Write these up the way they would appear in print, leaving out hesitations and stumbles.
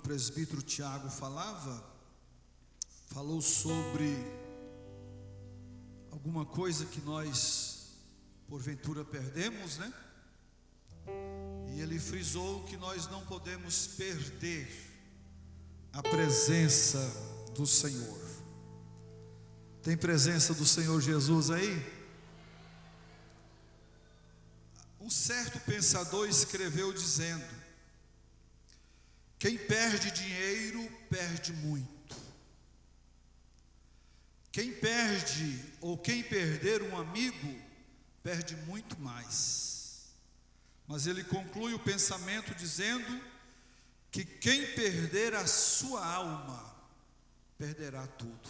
presbítero Tiago falou sobre alguma coisa que nós porventura perdemos, né? E ele frisou que nós não podemos perder a presença do Senhor. Tem presença do Senhor Jesus aí? Um certo pensador escreveu dizendo: quem perde dinheiro, perde muito. Quem perde ou quem perder um amigo, perde muito mais. Mas ele conclui o pensamento dizendo que quem perder a sua alma, perderá tudo.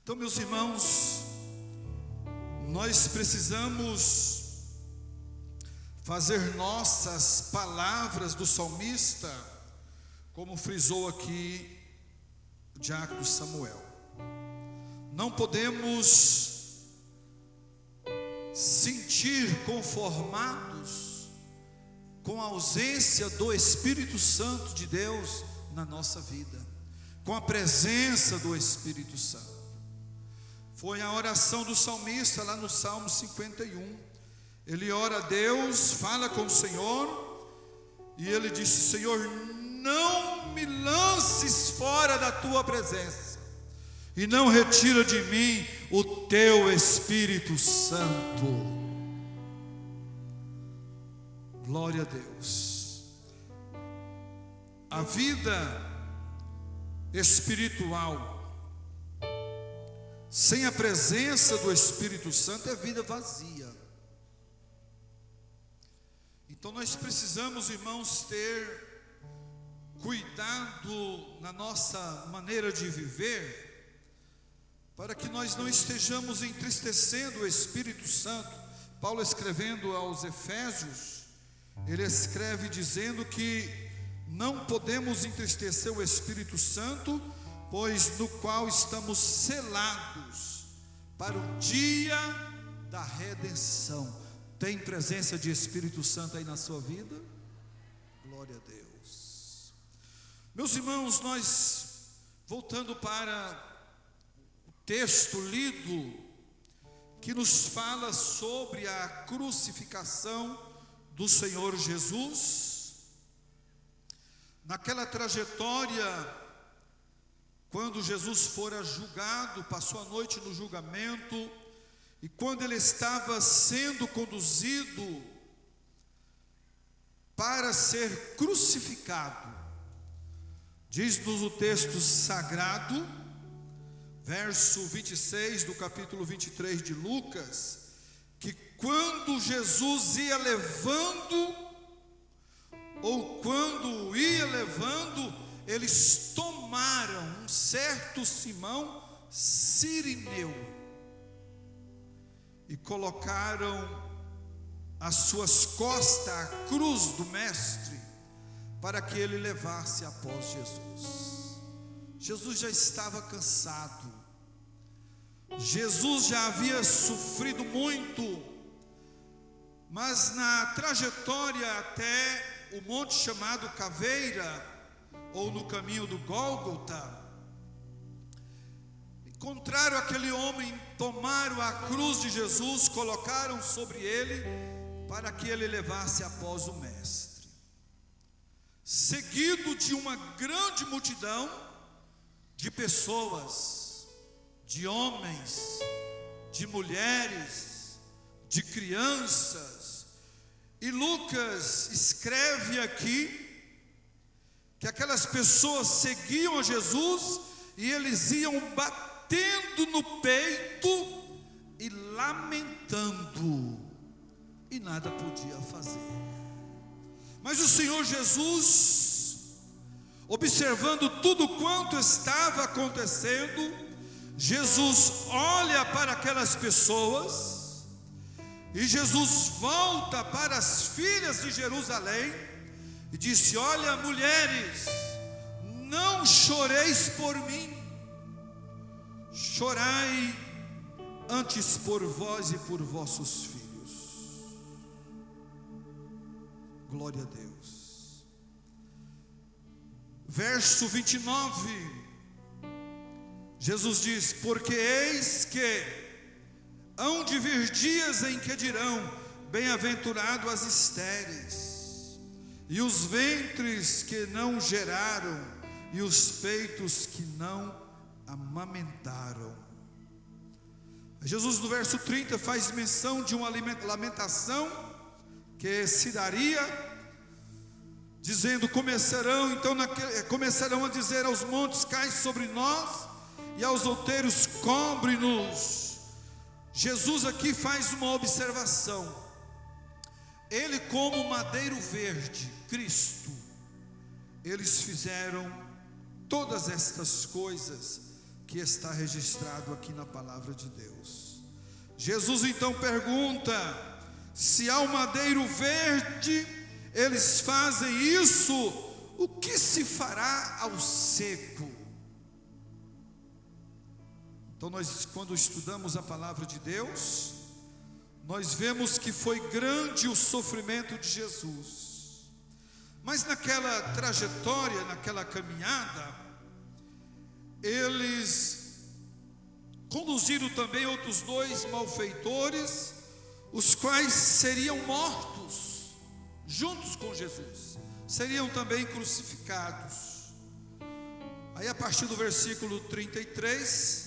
Então, meus irmãos, nós precisamos fazer nossas palavras do salmista, como frisou aqui o diácono Samuel. Não podemos sentir conformados com a ausência do Espírito Santo de Deus na nossa vida, com a presença do Espírito Santo. Foi a oração do salmista lá no Salmo 51. Ele ora a Deus, fala com o Senhor, e ele disse: Senhor, não me lances fora da tua presença, e não retira de mim o teu Espírito Santo. Glória a Deus. A vida espiritual sem a presença do Espírito Santo é vida vazia. Então nós precisamos, irmãos, ter cuidado na nossa maneira de viver, para que nós não estejamos entristecendo o Espírito Santo. Paulo, escrevendo aos Efésios, ele escreve dizendo que não podemos entristecer o Espírito Santo, pois no qual estamos selados para o dia da redenção. Tem presença de Espírito Santo aí na sua vida? Glória a Deus. Meus irmãos, nós, voltando para o texto lido, que nos fala sobre a crucificação do Senhor Jesus, naquela trajetória, quando Jesus fora julgado, passou a noite no julgamento, e quando ele estava sendo conduzido para ser crucificado, diz-nos o texto sagrado, verso 26 do capítulo 23 de Lucas, que quando Jesus ia levando, ou quando ia levando, eles tomaram um certo Simão Cirineu e colocaram às suas costas a cruz do mestre, para que ele levasse após Jesus. Jesus já estava cansado, Jesus já havia sofrido muito, mas na trajetória até o monte chamado Caveira, ou no caminho do Gólgota, encontraram aquele homem, tomaram a cruz de Jesus, colocaram sobre ele, para que ele levasse após o mestre, seguido de uma grande multidão de pessoas, de homens, de mulheres, de crianças. E Lucas escreve aqui que aquelas pessoas seguiam a Jesus e eles iam batendo no peito e lamentando, e nada podia fazer. Mas o Senhor Jesus, observando tudo quanto estava acontecendo, Jesus olha para aquelas pessoas, e Jesus volta para as filhas de Jerusalém e disse: olha, mulheres, não choreis por mim, chorai antes por vós e por vossos filhos. Glória a Deus. verso 29, Jesus diz: porque eis que hão de vir dias em que dirão: bem-aventurado as estéreis, e os ventres que não geraram, e os peitos que não amamentaram. Jesus, no verso 30, faz menção de uma lamentação que se daria, dizendo: começarão a dizer aos montes: cai sobre nós, e aos outeiros: cobre-nos. Jesus aqui faz uma observação. Ele, como madeiro verde, Cristo, eles fizeram todas estas coisas que está registrado aqui na palavra de Deus. Jesus então pergunta: se ao madeiro verde eles fazem isso, o que se fará ao seco? Então nós, quando estudamos a palavra de Deus, nós vemos que foi grande o sofrimento de Jesus, mas naquela trajetória, naquela caminhada, eles conduziram também outros 2 malfeitores, os quais seriam mortos juntos com Jesus, seriam também crucificados. Aí, a partir do versículo 33,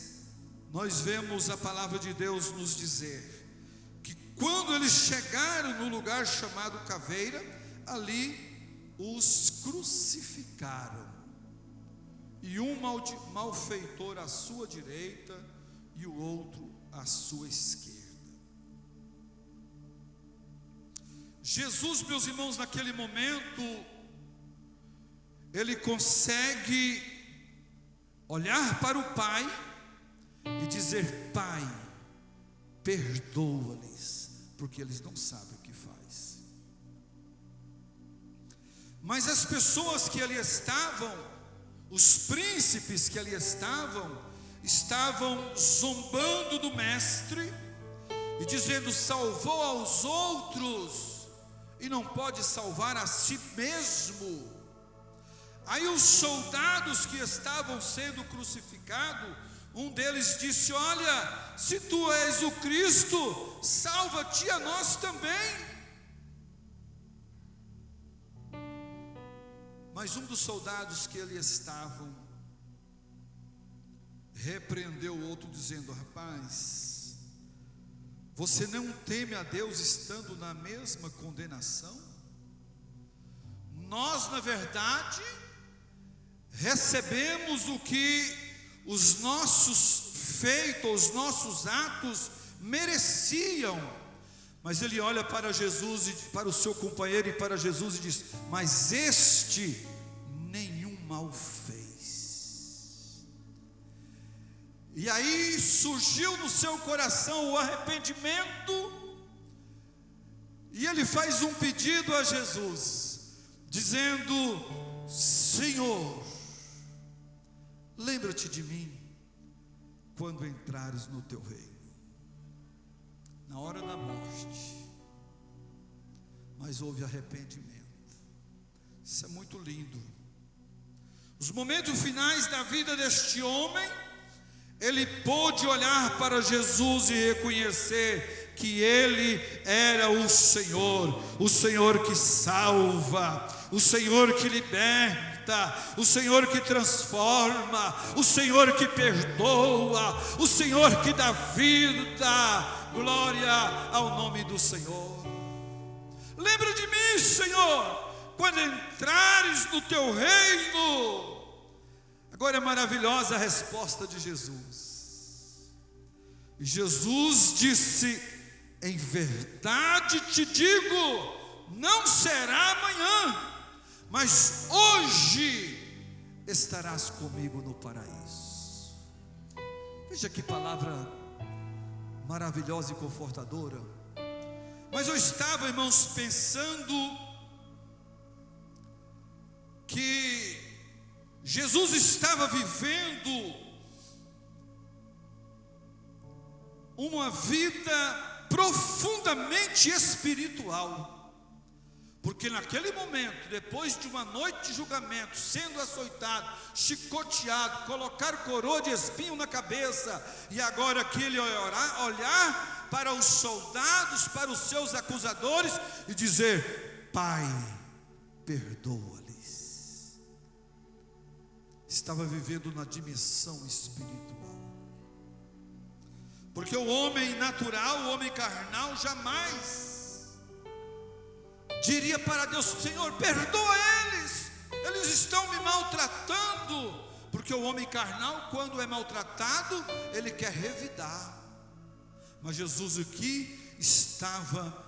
nós vemos a palavra de Deus nos dizer que quando eles chegaram no lugar chamado Caveira, ali os crucificaram, e um malfeitor à sua direita e o outro à sua esquerda. Jesus, meus irmãos, naquele momento, ele consegue olhar para o Pai e dizer: Pai, perdoa-lhes, porque eles não sabem o que faz. Mas as pessoas que ali estavam, os príncipes que ali estavam zombando do mestre e dizendo: salvou aos outros e não pode salvar a si mesmo. Aí os soldados que estavam sendo crucificados, um deles disse: olha, se tu és o Cristo, salva-te a nós também. Mas um dos soldados que ali estavam repreendeu o outro, dizendo: rapaz, você não teme a Deus estando na mesma condenação? Nós, na verdade, recebemos o que os nossos feitos, os nossos atos mereciam. Mas ele olha para Jesus e para o seu companheiro e para Jesus e diz: mas este nenhum mal fez. E aí surgiu no seu coração o arrependimento, e ele faz um pedido a Jesus, dizendo: Senhor, lembra-te de mim quando entrares no teu reino. Na hora da morte, mas houve arrependimento. Isso é muito lindo. Os momentos finais da vida deste homem, ele pôde olhar para Jesus e reconhecer que ele era o Senhor que salva, o Senhor que liberta, o Senhor que transforma, o Senhor que perdoa, o Senhor que dá vida. Glória ao nome do Senhor. Lembra de mim, Senhor, quando entrares no teu reino. Agora é maravilhosa a resposta de Jesus. E Jesus disse: em verdade te digo, não será amanhã, mas hoje estarás comigo no paraíso. Veja que palavra maravilhosa e confortadora. Mas eu estava, irmãos, pensando que Jesus estava vivendo uma vida profundamente espiritual, Porque naquele momento, depois de uma noite de julgamento, sendo açoitado, chicoteado, colocar coroa de espinho na cabeça, e agora que ele olhar para os soldados, para os seus acusadores, e dizer: Pai, perdoa-lhes. Estava vivendo na dimensão espiritual. Porque o homem natural, o homem carnal, jamais diria para Deus: Senhor, perdoa eles estão me maltratando. Porque o homem carnal, quando é maltratado, ele quer revidar. Mas Jesus aqui estava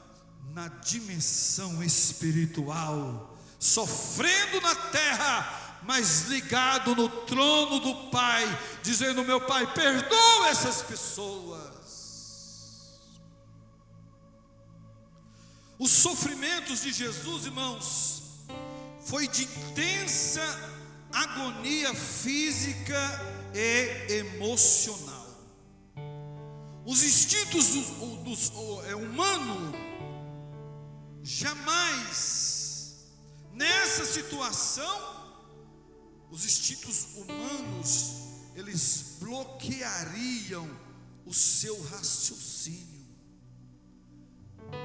na dimensão espiritual, sofrendo na terra, mas ligado no trono do Pai, dizendo: meu Pai, perdoa essas pessoas. Os sofrimentos de Jesus, irmãos, foi de intensa agonia física e emocional. Os instintos humanos jamais, nessa situação, os instintos humanos, eles bloqueariam o seu raciocínio.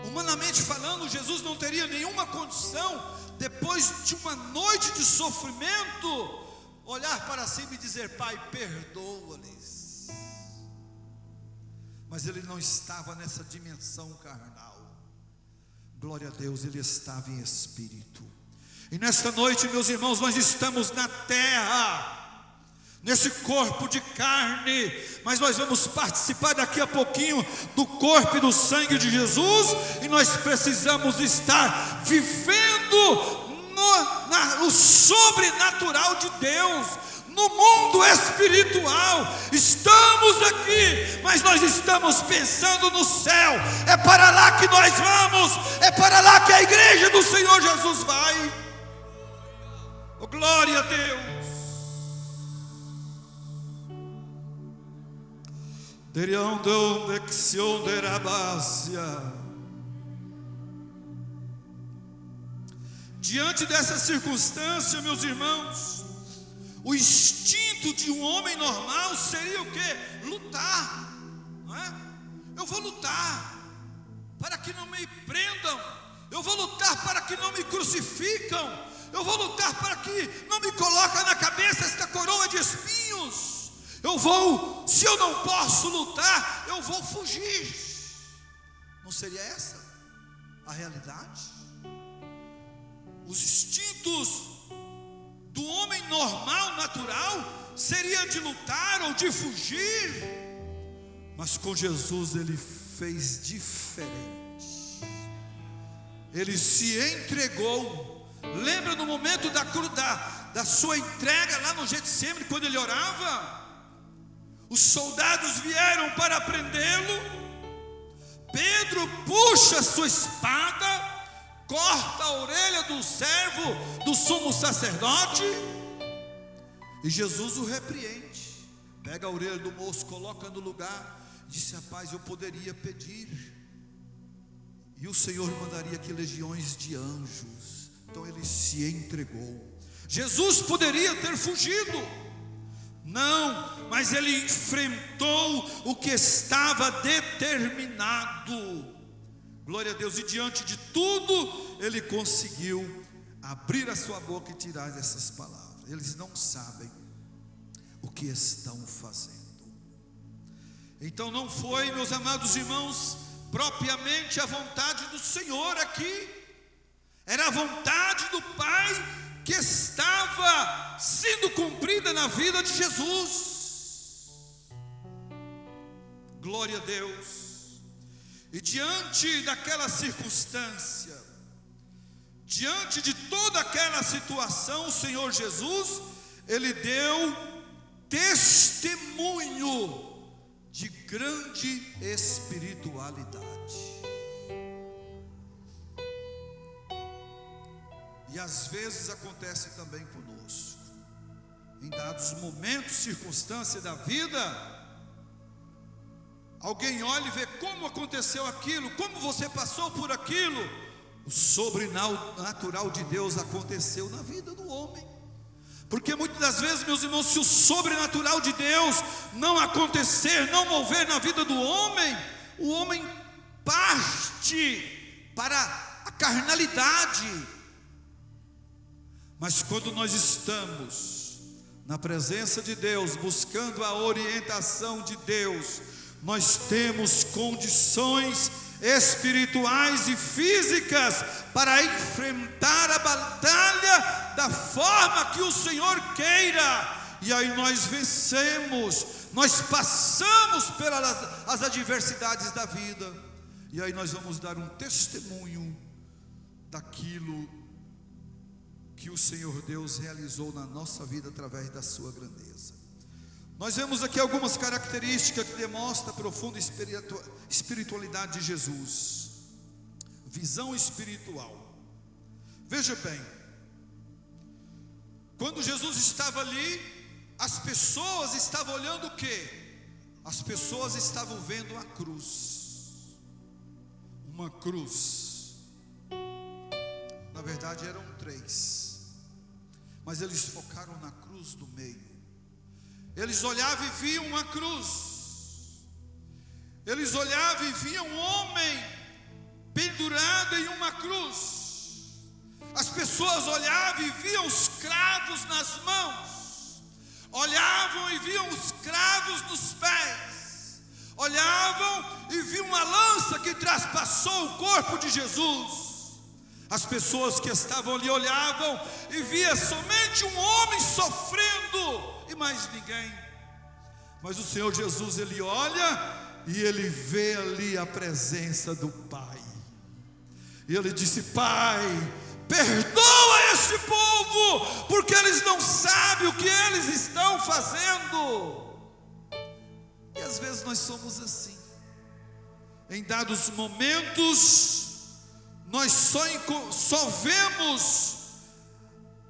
Humanamente falando, Jesus não teria nenhuma condição, depois de uma noite de sofrimento, olhar para cima e dizer: Pai, perdoa-lhes. Mas ele não estava nessa dimensão carnal. Glória a Deus, ele estava em espírito. E nesta noite, meus irmãos, nós estamos na terra, nesse corpo de carne, mas nós vamos participar daqui a pouquinho do corpo e do sangue de Jesus, e nós precisamos estar vivendo o sobrenatural de Deus, no mundo espiritual. Estamos aqui, mas nós estamos pensando no céu. É para lá que nós vamos, é para lá que a igreja do Senhor Jesus vai. Oh, glória a Deus. Diante dessa circunstância, meus irmãos, o instinto de um homem normal seria o quê? Lutar, não é? Eu vou lutar para que não me prendam, eu vou lutar para que não me crucificam, eu vou lutar para que não me coloquem na cabeça esta coroa de espinhos. Se eu não posso lutar, eu vou fugir. Não seria essa a realidade? Os instintos do homem normal, natural, seria de lutar ou de fugir. Mas com Jesus ele fez diferente. Ele se entregou. Lembra no momento da sua entrega lá no Getsemane, quando ele orava? Os soldados vieram para prendê-lo. Pedro puxa sua espada, corta a orelha do servo do sumo sacerdote, e Jesus o repreende. Pega a orelha do moço, coloca no lugar, disse: rapaz, eu poderia pedir, e o Senhor mandaria aqui legiões de anjos. Então ele se entregou. Jesus poderia ter fugido, não, mas ele enfrentou o que estava determinado. Glória a Deus. E diante de tudo, ele conseguiu abrir a sua boca e tirar essas palavras. Eles não sabem o que estão fazendo. Então não foi, meus amados irmãos, propriamente a vontade do Senhor aqui. Era a vontade do Pai que estava sendo cumprida na vida de Jesus. Glória a Deus. E diante daquela circunstância, diante de toda aquela situação, o Senhor Jesus, ele deu testemunho de grande espiritualidade. E às vezes acontece também conosco. Em dados momentos, circunstâncias da vida, alguém olha e vê como aconteceu aquilo, como você passou por aquilo. o sobrenatural de Deus aconteceu na vida do homem. Porque muitas das vezes, meus irmãos, se o sobrenatural de Deus não acontecer, não mover na vida do homem, o homem parte para a carnalidade. Mas quando nós estamos na presença de Deus, buscando a orientação de Deus, nós temos condições espirituais e físicas para enfrentar a batalha da forma que o Senhor queira, e aí nós vencemos, nós passamos pelas as adversidades da vida, e aí nós vamos dar um testemunho daquilo que o Senhor Deus realizou na nossa vida através da sua grandeza. Nós vemos aqui algumas características que demonstram a profunda espiritualidade de Jesus. Visão espiritual. Veja bem, quando Jesus estava ali, as pessoas estavam olhando o quê? As pessoas estavam vendo a cruz. Uma cruz. Na verdade eram 3, mas eles focaram na cruz do meio. Eles olhavam e viam uma cruz. Eles olhavam e viam um homem pendurado em uma cruz. As pessoas olhavam e viam os cravos nas mãos. Olhavam e viam os cravos nos pés. Olhavam e viam uma lança que traspassou o corpo de Jesus. As pessoas que estavam ali olhavam e via somente um homem sofrendo e mais ninguém. Mas o Senhor Jesus, ele olha e ele vê ali a presença do Pai. E ele disse: Pai, perdoa este povo, porque eles não sabem o que eles estão fazendo. E às vezes nós somos assim. Em dados momentos nós só vemos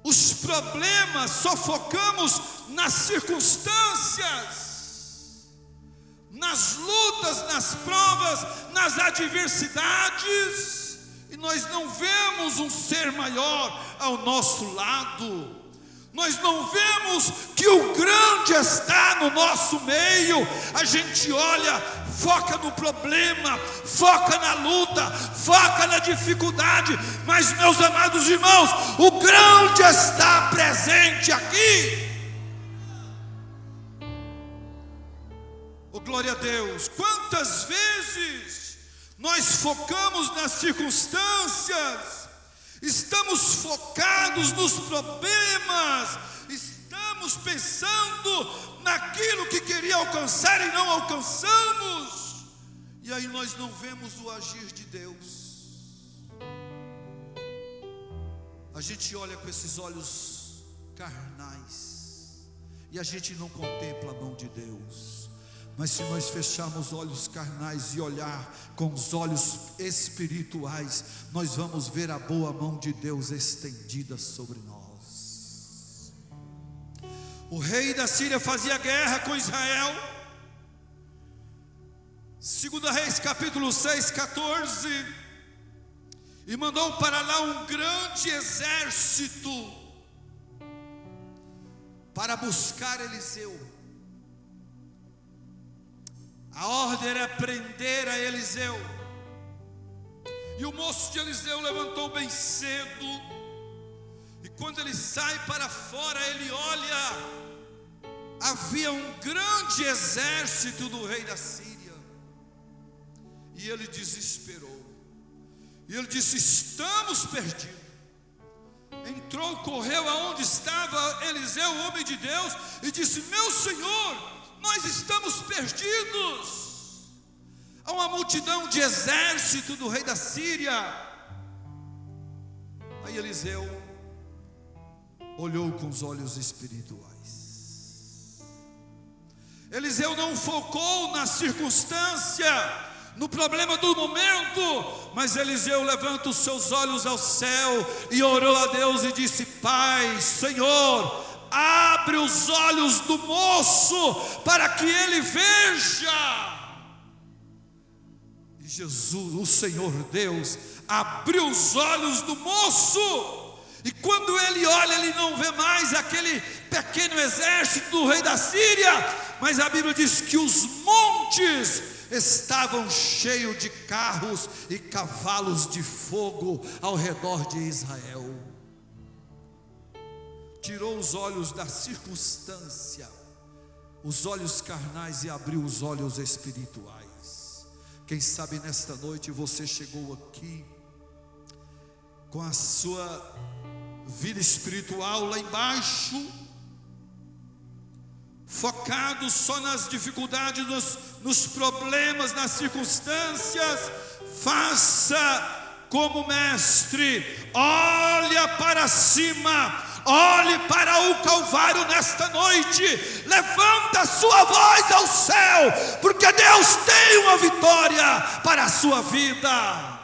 os problemas, só focamos nas circunstâncias, nas lutas, nas provas, nas adversidades, e nós não vemos um ser maior ao nosso lado. Nós não vemos que o grande está no nosso meio. A gente olha, foca no problema, foca na luta, foca na dificuldade, mas, meus amados irmãos, o grande está presente aqui. Oh, glória a Deus. Quantas vezes nós focamos nas circunstâncias, estamos focados nos problemas, estamos pensando naquilo que queria alcançar e não alcançamos, e aí nós não vemos o agir de Deus. A gente olha com esses olhos carnais e a gente não contempla a mão de Deus. Mas se nós fecharmos olhos carnais e olhar com os olhos espirituais, nós vamos ver a boa mão de Deus estendida sobre nós. O rei da Síria fazia guerra com Israel. 2 Reis capítulo 6, 14. E mandou para lá um grande exército para buscar Eliseu. A ordem era prender a Eliseu. E o moço de Eliseu levantou bem cedo. E quando ele sai para fora, ele olha. Havia um grande exército do rei da Síria. E ele desesperou. E ele disse: estamos perdidos. Entrou, correu aonde estava Eliseu, o homem de Deus, e disse: meu senhor, nós estamos perdidos. Há uma multidão de exército do rei da Síria. Aí Eliseu olhou com os olhos espirituais. Eliseu não focou na circunstância, no problema do momento, mas Eliseu levanta os seus olhos ao céu e orou a Deus e disse: Pai, Senhor, abre os olhos do moço para que ele veja. E Jesus, o Senhor Deus, abriu os olhos do moço, e quando ele olha, ele não vê mais aquele pequeno exército do rei da Síria, mas a Bíblia diz que os montes estavam cheios de carros e cavalos de fogo ao redor de Israel. Tirou os olhos da circunstância, os olhos carnais, e abriu os olhos espirituais. Quem sabe nesta noite você chegou aqui com a sua vida espiritual lá embaixo, focado só nas dificuldades, nos problemas, nas circunstâncias. Faça como o mestre, olha para cima, olhe para o Calvário nesta noite, levanta a sua voz ao céu, porque Deus tem uma vitória para a sua vida.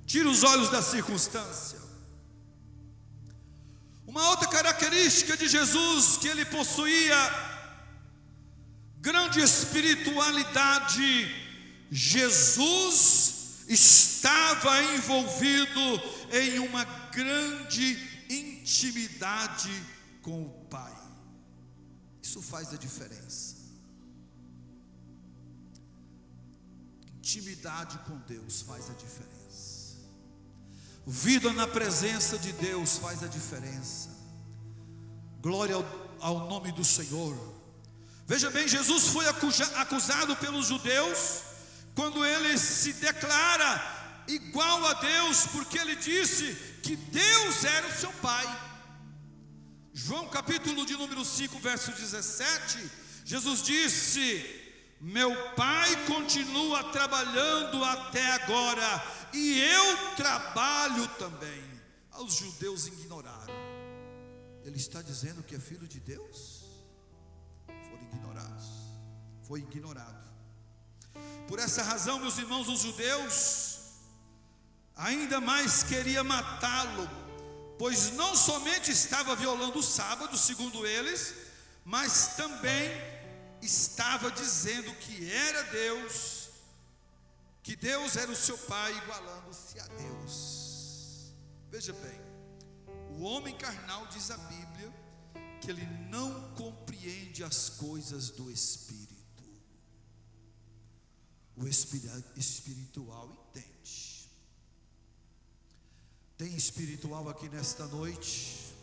Tira os olhos da circunstância. Uma outra característica de Jesus, que ele possuía grande espiritualidade. Jesus estava envolvido em uma grande intimidade com o Pai. Isso faz a diferença. Intimidade com Deus faz a diferença. Vida na presença de Deus faz a diferença. Glória ao nome do Senhor. Veja bem, Jesus foi acusado pelos judeus quando ele se declara igual a Deus, porque ele disse que Deus era o seu Pai. João capítulo de número 5, verso 17, Jesus disse: meu Pai continua trabalhando até agora, e eu trabalho também. Os judeus ignoraram. Ele está dizendo que é filho de Deus? Foram ignorados. Foi ignorado. Por essa razão, meus irmãos, os judeus ainda mais queriam matá-lo, pois não somente estava violando o sábado, segundo eles, mas também estava dizendo que era Deus, que Deus era o seu Pai, igualando-se a Deus. Veja bem, o homem carnal, diz a Bíblia, que ele não compreende as coisas do Espírito. O espiritual entende. Tem espiritual aqui nesta noite?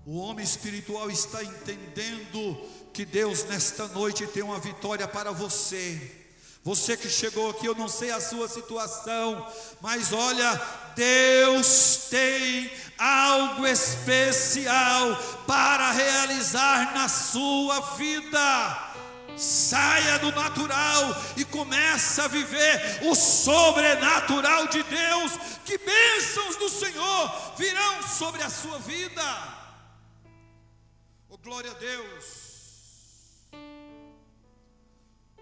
O homem espiritual está entendendo que Deus nesta noite tem uma vitória para você. Você que chegou aqui, eu não sei a sua situação, mas olha, Deus tem algo especial para realizar na sua vida. Saia do natural e começa a viver o sobrenatural de Deus. Que bênçãos do Senhor virão sobre a sua vida. Oh, glória a Deus.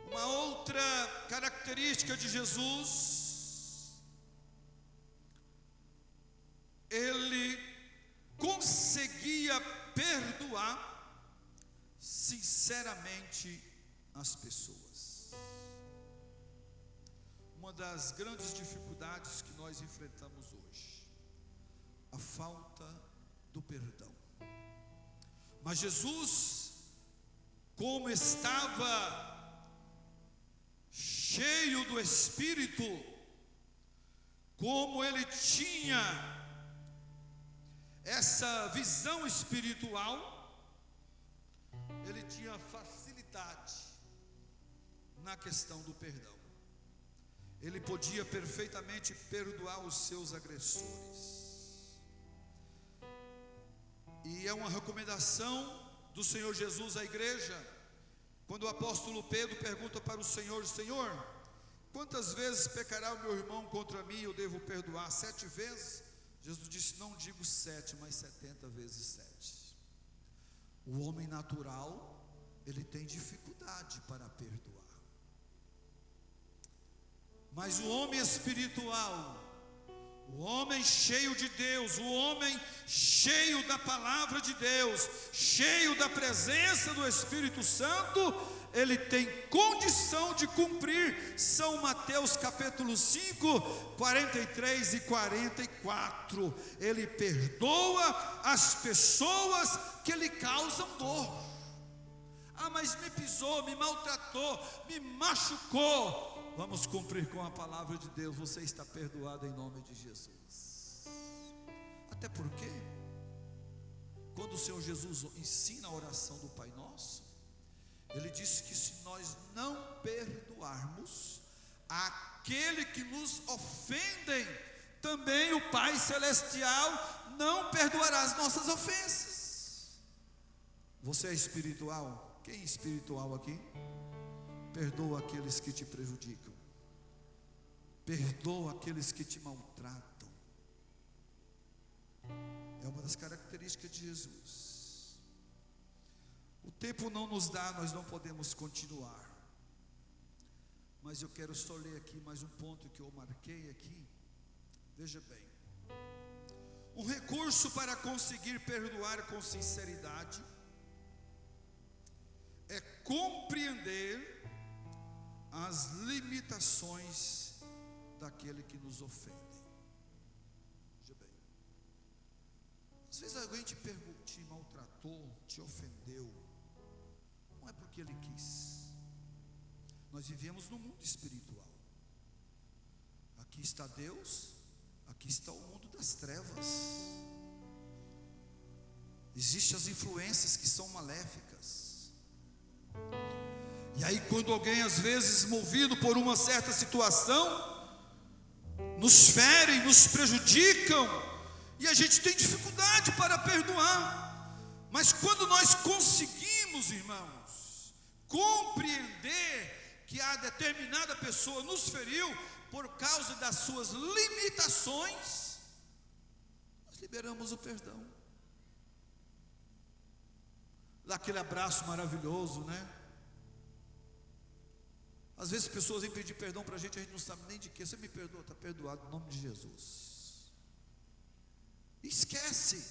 Uma outra característica de Jesus, ele conseguia perdoar sinceramente as pessoas. Uma das grandes dificuldades que nós enfrentamos hoje, a falta do perdão. Mas Jesus, como estava cheio do Espírito, como ele tinha essa visão espiritual, ele tinha facilidade na questão do perdão. Ele podia perfeitamente perdoar os seus agressores. E é uma recomendação do Senhor Jesus à igreja, quando o apóstolo Pedro pergunta para o Senhor: Senhor, quantas vezes pecará o meu irmão contra mim, eu devo perdoar? 7 vezes? Jesus disse: não digo 7, mas 70 vezes 7. O homem natural, ele tem dificuldade para perdoar. Mas o homem espiritual, O homem cheio de Deus, o homem cheio da palavra de Deus, cheio da presença do Espírito Santo, ele tem condição de cumprir São Mateus capítulo 5, 43 e 44. Ele perdoa as pessoas que lhe causam dor. Ah, mas me pisou, me maltratou, me machucou. Vamos cumprir com a palavra de Deus. Você está perdoado em nome de Jesus. Até porque, quando o Senhor Jesus ensina a oração do Pai Nosso, Ele disse que se nós não perdoarmos aquele que nos ofendem, também o Pai Celestial não perdoará as nossas ofensas. Você é espiritual? Quem é espiritual aqui? Perdoa aqueles que te prejudicam, perdoa aqueles que te maltratam. É uma das características de Jesus. O tempo não nos dá, nós não podemos continuar, mas eu quero só ler aqui mais um ponto que eu marquei aqui. Veja bem, um recurso para conseguir perdoar com sinceridade é compreender as limitações daquele que nos ofende. Veja bem, às vezes alguém te maltratou, te ofendeu, não é porque ele quis. Nós vivemos no mundo espiritual. Aqui está Deus, aqui está o mundo das trevas. Existem as influências que são maléficas. E aí, quando alguém, às vezes, movido por uma certa situação, nos ferem, nos prejudicam, e a gente tem dificuldade para perdoar. Mas quando nós conseguimos, irmãos, compreender que a determinada pessoa nos feriu por causa das suas limitações, nós liberamos o perdão. Dá aquele abraço maravilhoso, né? Às vezes pessoas vêm pedir perdão para a gente não sabe nem de que. Você me perdoa? Está perdoado em nome de Jesus. Esquece.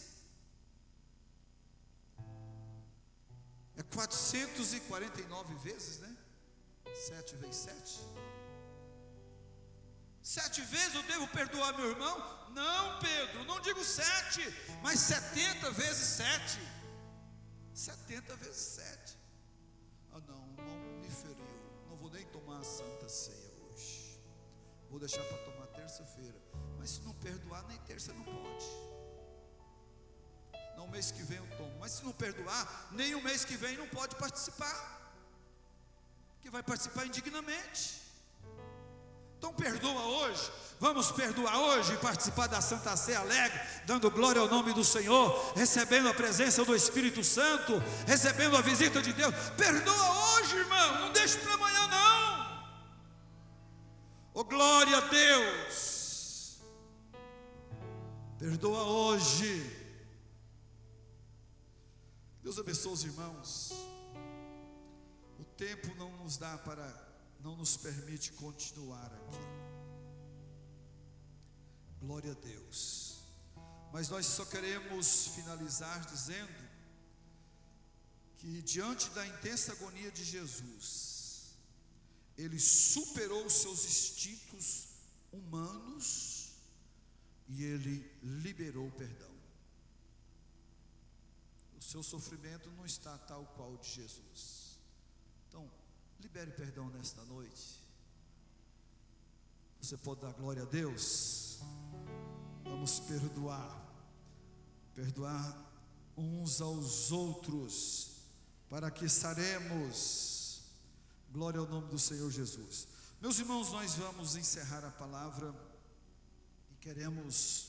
É 449 vezes, né? 7 vezes 7. 7 vezes eu devo perdoar meu irmão? Não, Pedro, não digo 7, mas 70 vezes 7. 70 vezes 7. Ah não, o irmão me feriu, não vou nem tomar a Santa Ceia hoje, vou deixar para tomar terça-feira. Mas se não perdoar, nem terça não pode. Não, mês que vem eu tomo. Mas se não perdoar, nem o mês que vem não pode participar, que vai participar indignamente. Então perdoa hoje. Vamos perdoar hoje e participar da Santa Ceia alegre, dando glória ao nome do Senhor, recebendo a presença do Espírito Santo, recebendo a visita de Deus. Perdoa hoje, irmão, não deixe para amanhã não. Oh, glória a Deus. Perdoa hoje. Deus abençoe os irmãos. O tempo não nos permite continuar aqui. Glória a Deus. Mas nós só queremos finalizar dizendo que diante da intensa agonia de Jesus, Ele superou os seus instintos humanos e Ele liberou o perdão. O seu sofrimento não está tal qual o de Jesus. Então, libere perdão nesta noite. Você pode dar glória a Deus? Vamos perdoar uns aos outros, para que saremos. Glória ao nome do Senhor Jesus. Meus irmãos, nós vamos encerrar a palavra e queremos